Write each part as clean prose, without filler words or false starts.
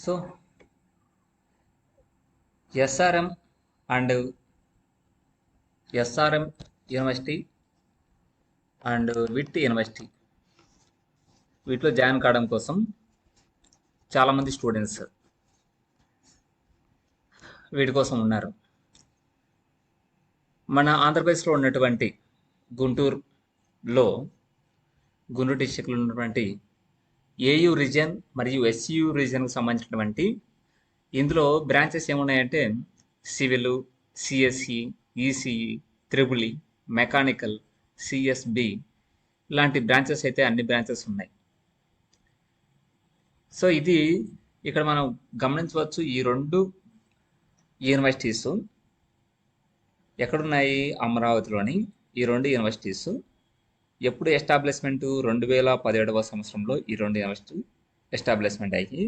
So SRM and SRM university and VIT university వీటిలో join కావడం కోసం చాలామంది స్టూడెంట్స్ వీటి కోసం ఉన్నారు. మన ఆంధ్రప్రదేశ్లో ఉన్నటువంటి గుంటూరు డిస్టిక్లో ఉన్నటువంటి ఏయూ రీజియన్ మరియు ఎస్యూ రీజియన్కి సంబంధించినటువంటి ఇందులో బ్రాంచెస్ ఏమున్నాయంటే civil, CSC, ECE, triple, mechanical, CSB ఇలాంటి బ్రాంచెస్ అయితే అన్ని బ్రాంచెస్ ఉన్నాయి. సో ఇది ఇక్కడ మనం గమనించవచ్చు. ఈ రెండు యూనివర్సిటీస్ ఎక్కడున్నాయి? అమరావతిలోని ఈ రెండు యూనివర్సిటీస్ ఎప్పుడు ఎస్టాబ్లిష్మెంట్ 2017వ సంవత్సరంలో ఈ రెండు యూనివర్సిటీ ఎస్టాబ్లిష్మెంట్ అయ్యి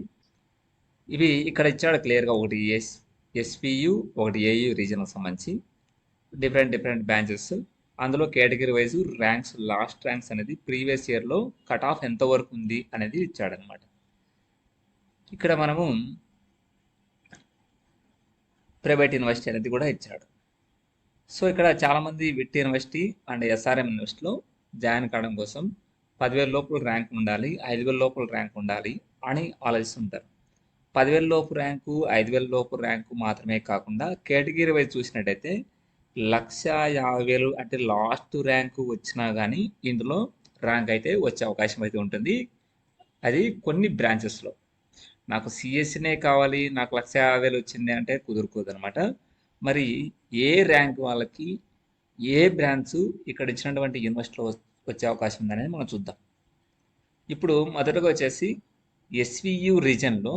ఇవి ఇక్కడ ఇచ్చాడు క్లియర్గా, ఒకటి ఎస్పియు, ఒకటి ఏయూ రీజనల్ సంబంధించి డిఫరెంట్ బ్రాంచెస్. అందులో category wise ranks, last ranks అనేది ప్రీవియస్ ఇయర్లో కట్ ఆఫ్ ఎంతవరకు ఉంది అనేది ఇచ్చాడనమాట. ఇక్కడ మనము ప్రైవేట్ యూనివర్సిటీ అనేది కూడా ఇచ్చాడు. సో ఇక్కడ చాలామంది విట్ యూనివర్సిటీ అండ్ ఎస్ఆర్ఎం యూనివర్సిటీలో జాయిన్ కావడం కోసం 10,000 లోపల ర్యాంక్ ఉండాలి, 5,000 లోపల ర్యాంక్ ఉండాలి అని ఆలోచిస్తుంటారు. 10,000 లోపు ర్యాంకు, 5,000 లోపు ర్యాంకు మాత్రమే కాకుండా కేటగిరీ వైజ్ చూసినట్టయితే 1,50,000 అంటే లాస్ట్ ర్యాంకు వచ్చినా కానీ ఇందులో ర్యాంక్ అయితే వచ్చే అవకాశం అయితే ఉంటుంది. అది కొన్ని బ్రాంచెస్లో. నాకు సిఎస్సినే కావాలి, నాకు 1,50,000 వచ్చింది అంటే కుదురుకోదు అనమాట. మరి ఏ ర్యాంక్ వాళ్ళకి ఏ బ్రాంచ్ ఇక్కడ ఇచ్చినటువంటి యూనివర్సిటీలో వచ్చే అవకాశం ఉందనేది మనం చూద్దాం. ఇప్పుడు మొదటగా వచ్చేసి ఎస్వియు రీజన్లో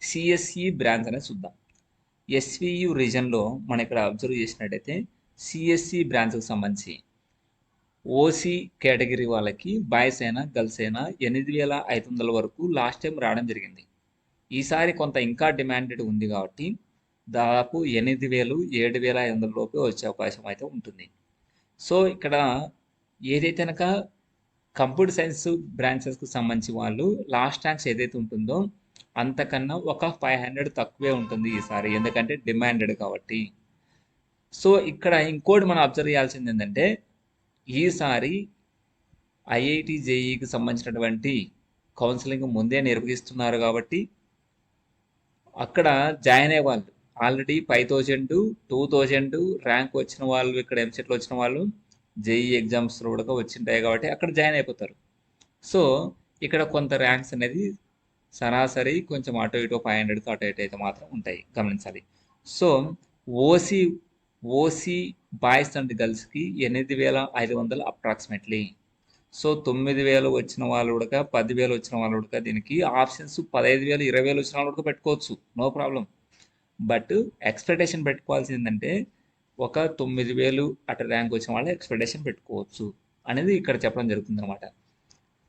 సిఎస్సి బ్రాంచ్ అనేది చూద్దాం. ఎస్వియు రీజన్లో మనం ఇక్కడ అబ్జర్వ్ చేసినట్టయితే సిఎస్సి బ్రాంచ్కి సంబంధించి ఓసీ కేటగిరీ వాళ్ళకి బాయ్స్ అయినా గర్ల్స్ అయినా 8,500 వరకు లాస్ట్ టైం రావడం జరిగింది. ఈసారి కొంత ఇంకా డిమాండెడ్ ఉంది కాబట్టి దాదాపు 8,000, 7,500 లోపే వచ్చే అవకాశం అయితే ఉంటుంది. సో ఇక్కడ ఏదైతే కనుక కంప్యూటర్ సైన్స్ బ్రాంచెస్కి సంబంధించి వాళ్ళు లాస్ట్ ర్యాంక్స్ ఏదైతే ఉంటుందో అంతకన్నా ఒక 500 తక్కువే ఉంటుంది ఈసారి, ఎందుకంటే డిమాండెడ్ కాబట్టి. సో ఇక్కడ ఇంకోటి మనం అబ్జర్వ్ చేయాల్సింది ఏంటంటే ఈసారి ఐఐటి జేఈకి సంబంధించినటువంటి కౌన్సిలింగ్ ముందే నిర్వహిస్తున్నారు కాబట్టి అక్కడ జాయిన్ అయ్యే వాళ్ళు ఆల్రెడీ 5,000, 2,000 ర్యాంక్ వచ్చిన వాళ్ళు, ఇక్కడ ఎంసెట్లో వచ్చిన వాళ్ళు జేఈ ఎగ్జామ్స్లో కూడా వచ్చింటాయి కాబట్టి అక్కడ జాయిన్ అయిపోతారు. సో ఇక్కడ కొంత ర్యాంక్స్ అనేది సరాసరి కొంచెం అటు ఇటు 500కి అటు ఇటు అయితే మాత్రం ఉంటాయి, గమనించాలి. సో ఓసీ బాయ్స్ అండ్ గర్ల్స్కి 8,500 అప్రాక్సిమేట్లీ. సో 9,000 వచ్చిన వాళ్ళు కూడా, 10,000 వచ్చిన వాళ్ళు కూడా దీనికి ఆప్షన్స్ 15,000, 20,000 వచ్చిన వాళ్ళు కూడా పెట్టుకోవచ్చు, నో ప్రాబ్లం. బట్ ఎక్స్పెక్టేషన్ పెట్టుకోవాల్సింది ఏంటంటే ఒక 9,000 అటు ర్యాంక్ వచ్చిన వాళ్ళు ఎక్స్పెక్టేషన్ పెట్టుకోవచ్చు అనేది ఇక్కడ చెప్పడం జరుగుతుంది అనమాట.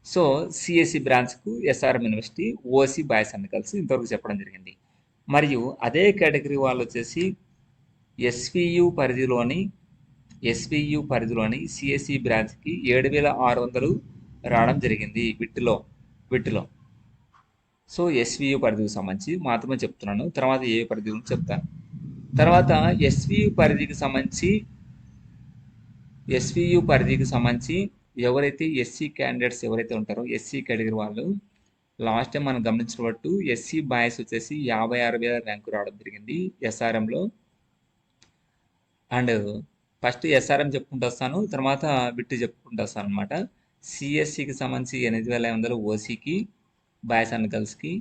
సో సిఎస్సి బ్రాంచ్కు SRM university OC boys and girls ఇంతవరకు చెప్పడం జరిగింది. మరియు అదే కేటగిరీ వాళ్ళు వచ్చేసి ఎస్వియు పరిధిలోని సిఎస్సి బ్రాంచ్కి 7,600 రావడం జరిగింది విట్లో. సో ఎస్వియు పరిధికి సంబంధించి మాత్రమే చెప్తున్నాను, తర్వాత ఏ పరిధి గురించి చెప్తాను. తర్వాత ఎస్వియు పరిధికి సంబంధించి ఎవరైతే ఎస్సీ క్యాండిడేట్స్ ఎవరైతే ఉంటారో ఎస్సీ కేటగిరీ వాళ్ళు లాస్ట్ టైం మనం గమనించినట్టు ఎస్సీ బాయ్స్ వచ్చేసి 56,000 ర్యాంకు రావడం జరిగింది ఎస్ఆర్ఎంలో. అండ్ ఫస్ట్ ఎస్ఆర్ఎం చెప్పుకుంటూ వస్తాను, తర్వాత బిట్టి చెప్పుకుంటూ వస్తాను అనమాట. సిఎస్సికి సంబంధించి 8,500 ఓసీకి బాయ్స్ అండ్ గర్ల్స్కి.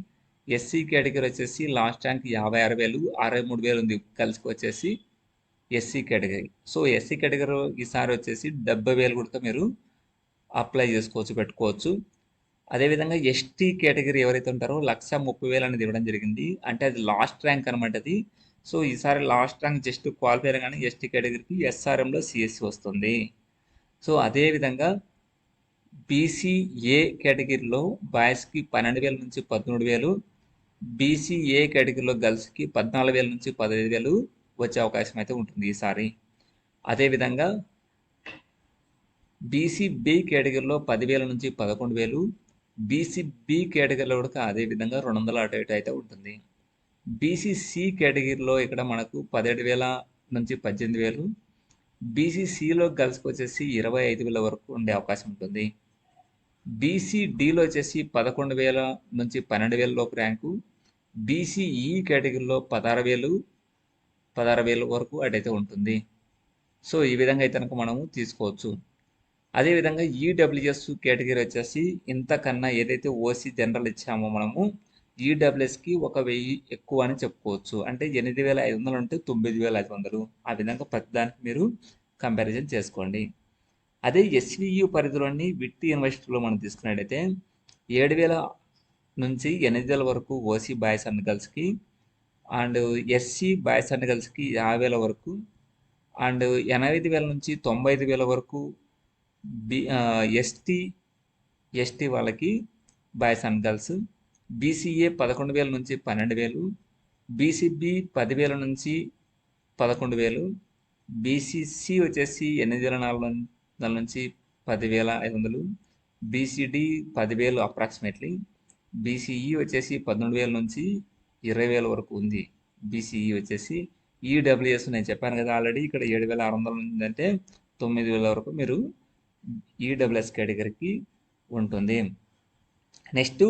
ఎస్సీ కేటగిరీ వచ్చేసి లాస్ట్ ర్యాంక్ 56,000, 63,000 ఉంది గర్ల్స్కి వచ్చేసి SC category. So SC category ఈసారి వచ్చేసి 70,000 కూడా మీరు అప్లై చేసుకోవచ్చు, పెట్టుకోవచ్చు. అదేవిధంగా ఎస్టీ కేటగిరీ ఎవరైతే ఉంటారో 1,30,000 అనేది ఇవ్వడం జరిగింది, అంటే అది లాస్ట్ ర్యాంక్ అనమాట అది. సో ఈసారి లాస్ట్ ర్యాంక్ జస్ట్ క్వాలిఫై కానీ ఎస్టీ కేటగిరీకి ఎస్ఆర్ఎంలో సిఎస్సి వస్తుంది. సో అదేవిధంగా బీసీఏ కేటగిరీలో బాయ్స్కి 12,000 నుంచి 13,000, బీసీఏ కేటగిరీలో గర్ల్స్కి 14,000 నుంచి 15,000 వచ్చే అవకాశం అయితే ఉంటుంది ఈసారి. అదేవిధంగా బీసీబీ కేటగిరీలో 10,000 నుంచి 11,000, బీసీబీ కేటగిరీలో కూడా అదేవిధంగా 200 అటు ఇటు అయితే ఉంటుంది. బీసీసీ కేటగిరీలో ఇక్కడ మనకు 17,000 నుంచి 18,000, బీసీసీలో గర్ల్స్కి వచ్చేసి 25,000 వరకు ఉండే అవకాశం ఉంటుంది. బీసీడీలో వచ్చేసి 11,000 నుంచి 12,000 లోపు ర్యాంకు, బీసీఈ కేటగిరీలో 16,000 వరకు అటైతే ఉంటుంది. సో ఈ విధంగా అయితే కనుక మనము తీసుకోవచ్చు. అదేవిధంగా ఈడబ్ల్యూఎస్ కేటగిరీ వచ్చేసి ఇంతకన్నా ఏదైతే ఓసీ జనరల్ ఇచ్చామో మనము ఈడబ్ల్యూఎస్కి 1,000 ఎక్కువ అని చెప్పుకోవచ్చు. అంటే 8,500 ఉంటే 9,500, ఆ విధంగా ప్రతిదానికి మీరు కంపారిజన్ చేసుకోండి. అదే ఎస్వియు పరిధిలోని విట్టి యూనివర్సిటీలో మనం తీసుకున్నట్టయితే 7,000 నుంచి 8,000 వరకు ఓసీ బాయ్స్ అండ్ గర్ల్స్కి, అండ్ ఎస్సీ బాయ్స్ అండ్ గర్ల్స్కి 50,000 వరకు, అండ్ 85,000 నుంచి 95,000 వరకు ఎస్టీ వాళ్ళకి బాయ్స్ అండ్ గర్ల్స్, బీసీఏ 11,000 నుంచి 12,000, బీసీబీ 10,000 నుంచి 11,000, బీసీసీ వచ్చేసి 8,400 నుంచి 10,500, బీసీడీ 10,000 అప్రాక్సిమేట్లీ, బీసీఈ వచ్చేసి 12,000 నుంచి 20,000 వరకు ఉంది. బీసీఈ వచ్చేసి ఈడబ్ల్యూఎస్ నేను చెప్పాను కదా ఆల్రెడీ, ఇక్కడ 7,600 ఉందంటే 9,000 వరకు మీరు ఈడబ్ల్యూఎస్ కేటగిరీకి ఉంటుంది. నెక్స్ట్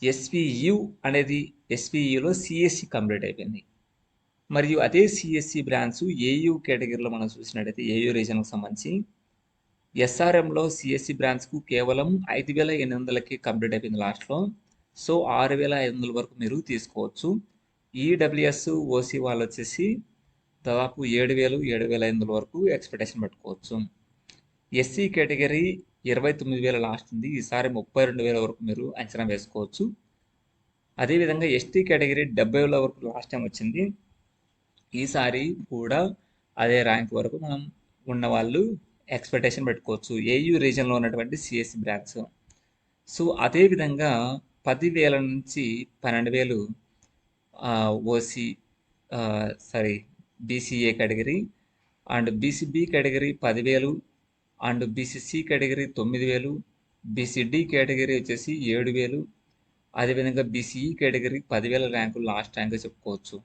ఎస్వియు అనేది, ఎస్వియులో సిఎస్సి కంప్లీట్ అయిపోయింది. మరియు అదే సిఎస్సి బ్రాంచ్ ఏయూ కేటగిరీలో మనం చూసినట్టయితే ఏయూ రీజన్కి సంబంధించి ఎస్ఆర్ఎంలో సిఎస్సి బ్రాంచ్కు కేవలం 5,800కి కంప్లీట్ అయిపోయింది లాస్ట్లో. సో 6,500 వరకు మీరు తీసుకోవచ్చు. ఈడబ్ల్యూఎస్ ఓసీ వాళ్ళు వచ్చేసి దాదాపు 7,000, 7,500 వరకు ఎక్స్పెక్టేషన్ పెట్టుకోవచ్చు. ఎస్సీ కేటగిరీ 29,000 లాస్ట్ ఉంది, ఈసారి 32,000 వరకు మీరు అంచనా వేసుకోవచ్చు. అదేవిధంగా ఎస్టీ కేటగిరీ 70,000 వరకు లాస్ట్ టైం వచ్చింది, ఈసారి కూడా అదే ర్యాంక్ వరకు మనం ఉన్న వాళ్ళు ఎక్స్పెక్టేషన్ పెట్టుకోవచ్చు ఏయూ రీజన్లో ఉన్నటువంటి సిఎస్సి బ్రాంచ్. సో అదేవిధంగా 10,000 నుంచి 12,000 OC BCA category, and BCB category 10,000, and BCC category 9,000, BCD category వచ్చేసి 7,000, అదేవిధంగా బీసీఈ కేటగిరీ 10,000 ర్యాంకులు లాస్ట్ ర్యాంక్ చెప్పుకోవచ్చు.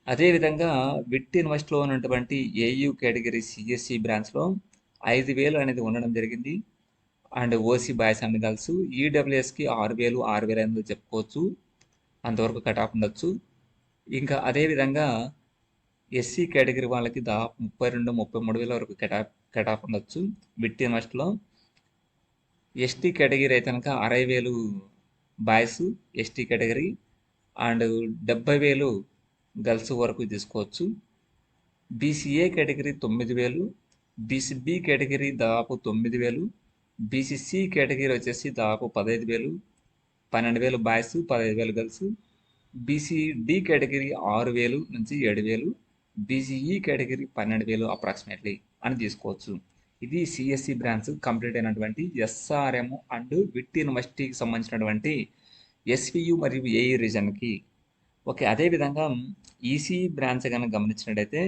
అదేవిధంగా విట్ యూనివర్సిటీలో ఉన్నటువంటి ఏయూ కేటగిరీ సిఎస్సి బ్రాంచ్లో 5,000 అనేది ఉండడం జరిగింది, and OC boys and girls. ఈడబ్ల్యూఎస్కి 6,000, 6,500 చెప్పుకోవచ్చు, అంతవరకు కట్ ఆఫ్ ఉండొచ్చు. ఇంకా అదేవిధంగా ఎస్సీ కేటగిరీ వాళ్ళకి దాదాపు 32,000-33,000 వరకు కట్ ఆఫ్ ఉండొచ్చు విట్ యూనివర్సిటీలో. ఎస్టీ కేటగిరీ అయితే కనుక 60,000 boys ST category, and 70,000 girls వరకు తీసుకోవచ్చు. బీసీఏ కేటగిరీ 9,000, బీసీబీ కేటగిరీ దాదాపు 9,000, బీసీసీ కేటగిరీ వచ్చేసి దాదాపు 15,000, 12,000 బాయ్స్, 15,000 గర్ల్స్, బీసీడీ కేటగిరీ 6,000 నుంచి 7,000, బీసీఈ కేటగిరీ 12,000 అప్రాక్సిమేట్లీ అని తీసుకోవచ్చు. ఇది సిఎస్సి బ్రాంచ్ కంప్లీట్ అయినటువంటి ఎస్ఆర్ఎం అండ్ విట్ యూనివర్సిటీకి సంబంధించినటువంటి ఎస్వియు మరియు ఏయూ రీజన్కి. ఓకే, అదేవిధంగా ఈసీ బ్రాంచ్ కనుక గమనించినట్టయితే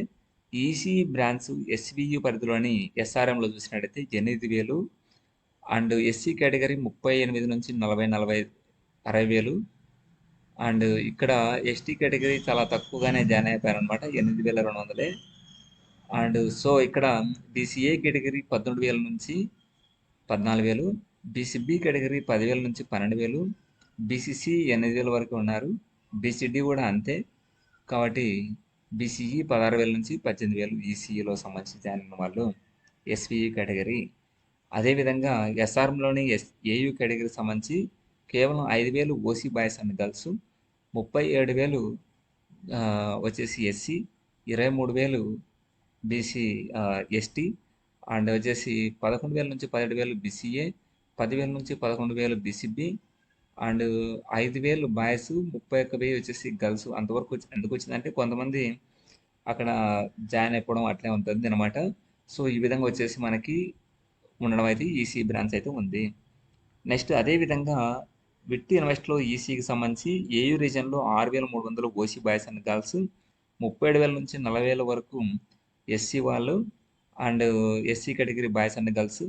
ఈసీ బ్రాంచ్ ఎస్వియు పరిధిలోని ఎస్ఆర్ఎంలో చూసినట్టయితే 8,000, అండ్ ఎస్సీ కేటగిరీ 38 నుంచి 60,000, అండ్ ఇక్కడ ఎస్టీ కేటగిరీ చాలా తక్కువగానే జాయిన్ అయిపోయారు అనమాట, 8,200. అండ్ సో ఇక్కడ బీసీఏ కేటగిరీ 18,000 నుంచి 14,000, బీసీబీ కేటగిరీ 10,000 నుంచి 12,000, బీసీసీ 8,000 వరకు ఉన్నారు, బీసీడీ కూడా అంతే. కాబట్టి బీసీఈ 16,000 నుంచి 18,000 ఈసీఈలో సంబంధించి జాయిన్ అయిన వాళ్ళు ఎస్విఈ కేటగిరీ. అదేవిధంగా ఎస్ఆర్ఎంలోని ఏయూ కేటగిరీ సంబంధించి కేవలం 5,000 ఓసీ బాయ్స్ అండ్ గర్ల్స్, 37,000 వచ్చేసి ఎస్సీ, 23,000 బీసీ ఎస్టీ, అండ్ వచ్చేసి 11,000 నుంచి 17,000 బీసీఏ, 10,000 నుంచి 11,000 బీసీబీ, అండ్ 5,000 బాయ్స్, 31,000 వచ్చేసి గర్ల్స్. అంతవరకు ఎందుకు వచ్చిందంటే కొంతమంది అక్కడ జాయిన్ అయిపోవడం అట్లే ఉంటుంది అనమాట. సో ఈ విధంగా వచ్చేసి మనకి ఉండడం అయితే ఈసీ బ్రాంచ్ అయితే ఉంది. నెక్స్ట్ అదేవిధంగా విట్ యూనివర్సిటీలో ఈసీకి సంబంధించి ఏయూ రీజన్లో 6,300 ఓసీ బాయ్స్ అండ్ గర్ల్స్, 37,000 నుంచి 40,000 వరకు ఎస్సీ వాళ్ళు, and SC category boys and girls,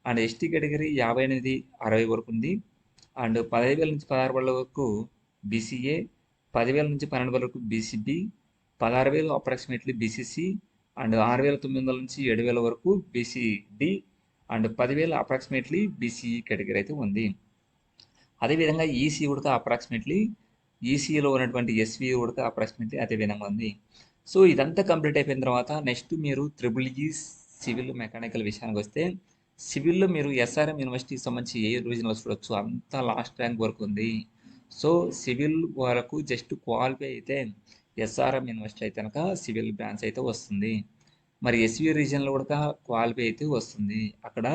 and ST category 58, 60 వరకు ఉంది, అండ్ 15,000 నుంచి 16,000 వరకు బీసీఏ, 10,000 నుంచి 12,000 వరకు బీసీబీ, 16,000 అప్రాక్సిమేట్లీ బీసీసీ, అండ్ 6,900 నుంచి 7,000 వరకు BCD, and 10,000 approximately BCE category అయితే ఉంది. అదేవిధంగా ఈసీ కూడా అప్రాక్సిమేట్లీ ఈసీలో ఉన్నటువంటి ఎస్వి కూడా అప్రాక్సిమేట్లీ అదే విధంగా ఉంది. సో ఇదంతా కంప్లీట్ అయిపోయిన తర్వాత నెక్స్ట్ మీరు ట్రిపుల్ సివిల్ మెకానికల్ విషయానికి వస్తే, సివిల్లో మీరు ఎస్ఆర్ఎం యూనివర్సిటీకి సంబంధించి ఏ రీజనల్ చూడొచ్చు, అంతా లాస్ట్ ర్యాంక్ వరకు ఉంది. సో సివిల్ వరకు జస్ట్ క్వాలిఫై అయితే ఎస్ఆర్ఎం యూనివర్సిటీ అయితే కనుక సివిల్ బ్రాంచ్ అయితే వస్తుంది. మరి ఎస్వి రీజన్లో కూడా క్వాలిఫై అయితే వస్తుంది. అక్కడ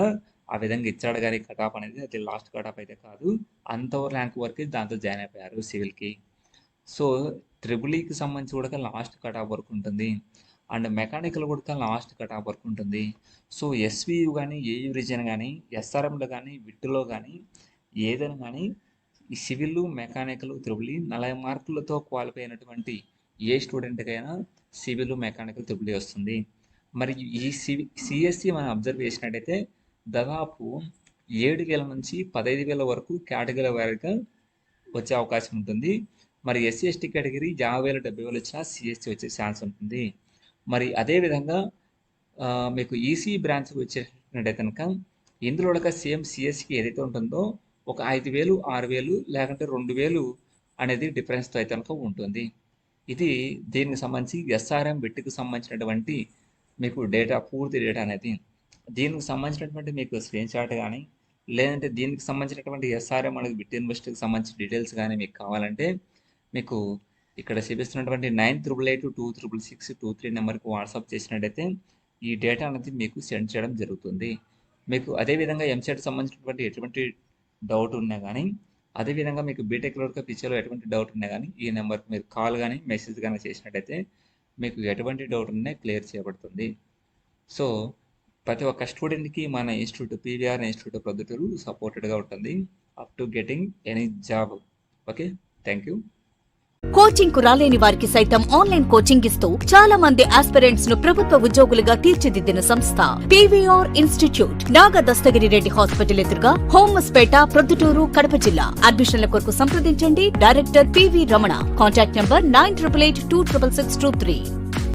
ఆ విధంగా ఇచ్చాడు కానీ కటాప్ అనేది అది లాస్ట్ కటాప్ అయితే కాదు, అంత ర్యాంక్ వరకు దాంతో జాయిన్ అయిపోయారు సివిల్కి. సో ట్రిపుల్ఈకి సంబంధించి కూడా లాస్ట్ కటాప్ వరకు ఉంటుంది, అండ్ మెకానికల్ కూడా లాస్ట్ కటాప్ వరకు ఉంటుంది. సో ఎస్వియు కానీ ఏయు రీజన్ కానీ ఎస్ఆర్ఎంలో కానీ విట్టులో కానీ ఏదైనా కానీ ఈ సివిల్ మెకానికల్ ట్రిపుల్ 40 మార్కులతో క్వాలిఫై అయినటువంటి ఏ స్టూడెంట్కైనా సివిల్ మెకానికల్ ట్రిపుల్ వస్తుంది. మరి ఈ సిఎస్సి మనం అబ్జర్వ్ చేసినట్టయితే దాదాపు 7,000 నుంచి 15,000 వరకు కేటగిరీ వారీగా వచ్చే అవకాశం ఉంటుంది. మరి ఎస్సీ ఎస్టీ కేటగిరీ 50,000 70,000 వచ్చినా సిఎస్సి వచ్చే ఛాన్స్ ఉంటుంది. మరి అదేవిధంగా మీకు ఈసీ బ్రాంచ్ వచ్చేటట్టయితే కనుక ఇందులో కూడా సేమ్ సిఎస్సికి ఏదైతే ఉంటుందో ఒక 5,000 6,000 లేకుంటే 2,000 అనేది డిఫరెన్స్తో అయితే కనుక ఉంటుంది. ఇది దీనికి సంబంధించి ఎస్ఆర్ఎం బిట్కి సంబంధించినటువంటి మీకు డేటా, పూర్తి డేటా అనేది. దీనికి సంబంధించినటువంటి మీకు స్క్రీన్ షాట్ కానీ లేదంటే దీనికి సంబంధించినటువంటి ఎస్ఆర్ఎం అనేది బిట్ యూనివర్సిటీకి సంబంధించిన డీటెయిల్స్ కానీ మీకు కావాలంటే మీకు ఇక్కడ చూపిస్తున్నటువంటి 9888226623 నెంబర్కి వాట్సాప్ చేసినట్టయితే ఈ డేటా అనేది మీకు సెండ్ చేయడం జరుగుతుంది. మీకు అదేవిధంగా ఎంసెట్ సంబంధించినటువంటి ఎటువంటి డౌట్ ఉన్నా కానీ, అదేవిధంగా మీకు బీటెక్ లోడ్గా పిక్చర్లో ఎటువంటి డౌట్ ఉన్నా కానీ ఈ నెంబర్కి మీరు కాల్ కానీ మెసేజ్ కానీ చేసినట్టయితే మీకు ఎటువంటి డౌట్ ఉన్నా క్లియర్ చేయబడుతుంది. సో ప్రతి ఒక్క స్టూడెంట్కి మన ఇన్స్టిట్యూట్ పీవీఆర్ ఇన్స్టిట్యూట్ ప్రొద్దుటూరు సపోర్టెడ్గా ఉంటుంది up to getting any job. Okay, thank you. Coaching కు రాలేని వారికి సైతం ఆన్లైన్ కోచింగ్ ఇస్తూ చాలా మంది ఆస్పిరెంట్స్ ను ప్రభుత్వ ఉద్యోగులుగా తీర్చిదిద్దిన సంస్థ పీవీఆర్ ఇన్స్టిట్యూట్. నాగ దస్తగిరి రెడ్డి హాస్పిటల్ ఎదురుగా, హోమస్పేట, ప్రొద్దుటూరు, కడప జిల్లా. అడ్మిషన్ల కొరకు సంప్రదించండి. Director PV Ramana. Contact number 9888266623.